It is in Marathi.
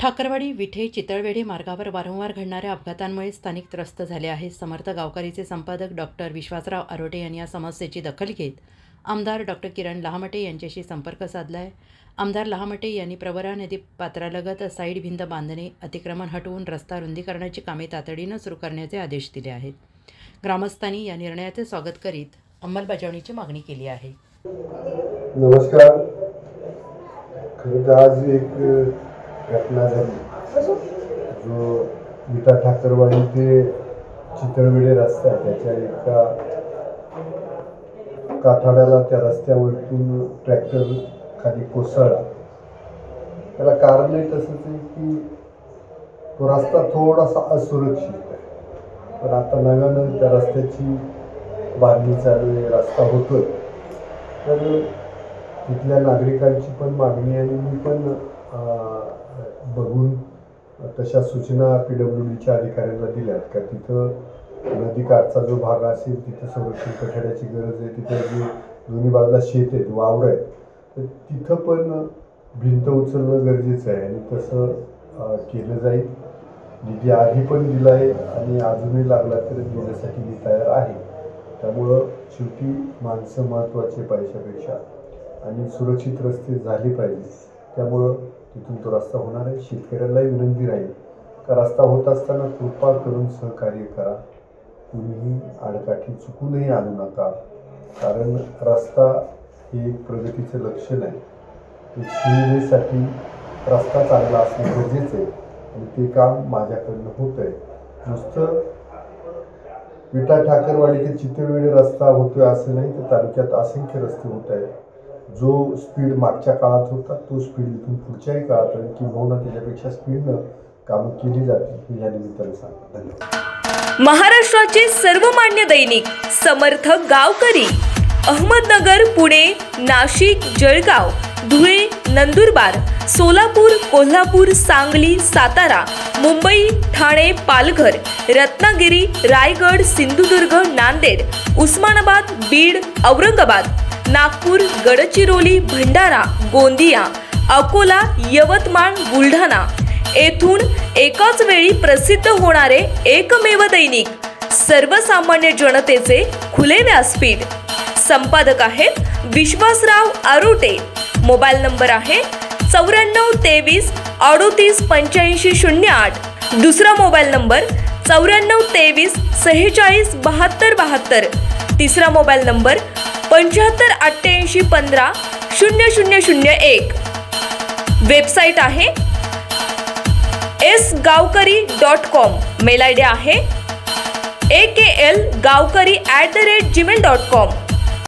ठाकरवाडी विठे चितळवेढे मार्गावर वारंवार घडणाऱ्या अपघातांमुळे स्थानिक त्रस्त झाले आहेत। समर्थ गावकरीचे संपादक डॉक्टर विश्वासराव आरोटे यांनी या समस्येची दखल घेत आमदार डॉक्टर किरण लहामटे यांच्याशी संपर्क साधला आहे। आमदार लहामटे यांनी प्रवरा नदी पात्रालगत साईड भिंत बांधणे, अतिक्रमण हटवून रस्ता रुंदीकरणाची कामे तातडीने सुरू करण्याचे आदेश दिले आहेत। ग्रामस्थांनी या निर्णयाचे स्वागत करीत अंमलबजावणीची मागणी केली आहे। नमस्कार। आज एक घटना झाली जो विटा ठाकरवाडी ते चितळवेढे रस्ता आहे, त्याच्या एका काठाड्याला त्या रस्त्यावरतून ट्रॅक्टर खाली कोसळला। त्याला कारणही तसंच आहे की तो रस्ता थोडासा असुरक्षित आहे, पण आता नव्यानं त्या रस्त्याची बांधणी चालू आहे, रस्ता होतोय। तर तिथल्या नागरिकांची पण मागणी आणि मी पण बघून तशा सूचना PWDच्या अधिकाऱ्यांना दिल्यात का तिथं नदीकाठचा जो भाग असेल तिथं संरक्षण कठड्याची गरज आहे। तिथं जे दोन्ही बाजूला शेत आहेत, वावर आहेत, तर तिथं पण भिंत उचलणं गरजेचं आहे आणि तसं केलं जाईल। निधी आधी पण दिला आहे आणि अजूनही लागला तर देण्यासाठी मी तयार आहे। त्यामुळं शेवटी माणसं महत्त्वाचे पैशापेक्षा आणि सुरक्षित रस्ते झाले पाहिजे। त्यामुळं तिथून तो रस्ता होणार आहे। शेतकऱ्यांनाही विनंती राहील का रस्ता होत असताना कृपा करून सहकार्य करा, कुणीही आडकाठी चुकूनही आणू नका, कारण रस्ता हे एक प्रगतीचं लक्षण आहे। एक सुविधेसाठी रस्ता चांगला असणे गरजेचं आहे आणि ते काम माझ्याकडनं होत आहे। नुसतं विटा ठाकरवाडी ते चितळवेढे रस्ता होतोय असं नाही, तर तालुक्यात असंख्य रस्ते होत आहेत। जो स्पीड मागच्या काळात होता तो स्पीड इथून पुढच्याही काळात आणि किंबहुना त्याच्यापेक्षा स्पीडनं कामं केली जातील हे या निमित्ताने सांगतो। धन्यवाद। महाराष्ट्राचे सर्वमान्य दैनिक समर्थ गावकरी अहमदनगर, पुणे, नाशिक, जळगाव, धुळे, नंदुरबार, सोलापूर, कोल्हापूर, सांगली, सातारा, मुंबई, ठाणे, पालघर, रत्नागिरी, रायगड, सिंधुदुर्ग, नांदेड, उस्मानाबाद, बीड, औरंगाबाद, नागपूर, गडचिरोली, भंडारा, गोंदिया, अकोला, यवतमाळ, बुलढाणा येथून एकाच वेळी प्रसिद्ध होणारे एकमेव दैनिक, सर्वसामान्य जनतेचे खुले व्यासपीठ। संपादक आहेत विश्वासराव आरोटे। मोबाईल नंबर आहे 94 23 38 85 08। दुसरा मोबाईल नंबर 94 23 46 72 72। तिसरा मोबाईल नंबर 75 88 15 0001। वेबसाईट आहे sgavkari.com। मेल आयडी आहे aklgavkari@gmail.com।